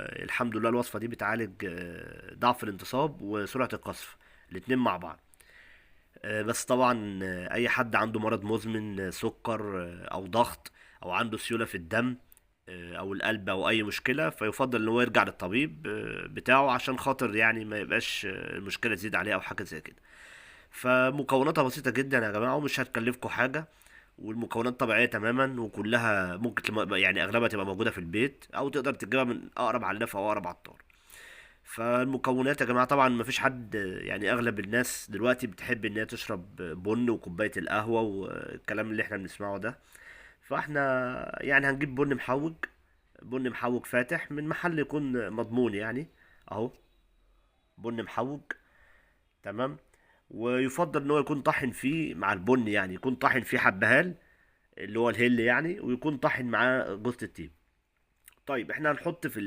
الحمد لله الوصفة دي بتعالج ضعف الانتصاب وسرعة القذف الاتنين مع بعض. بس طبعا اي حد عنده مرض مزمن، سكر او ضغط او عنده سيولة في الدم، او القلب او اي مشكلة، فيفضل ان هو يرجع للطبيب بتاعه عشان خاطر يعني ما يبقاش المشكلة تزيد عليه او حاجة زي كده. فمكوناتها بسيطة جدا يا جماعة ومش هتكلفكم حاجة، والمكونات طبيعية تماما وكلها ممكن يعني اغلبها تبقى موجودة في البيت او تقدر تجيبها من اقرب علاف او اقرب عطار. فالمكونات يا جماعة طبعا مفيش حد، يعني اغلب الناس دلوقتي بتحب ان هي تشرب بن وكوباية القهوة والكلام اللي احنا بنسمعه ده. فاحنا يعني هنجيب بن محوج، بن محوج فاتح من محل يكون مضمون يعني. اهو بن محوج، تمام. ويفضل ان هو يكون طاحن فيه مع البن، يعني يكون طاحن فيه حبهان اللي هو الهل يعني، ويكون طاحن معاه جوز الطيب. طيب احنا هنحط في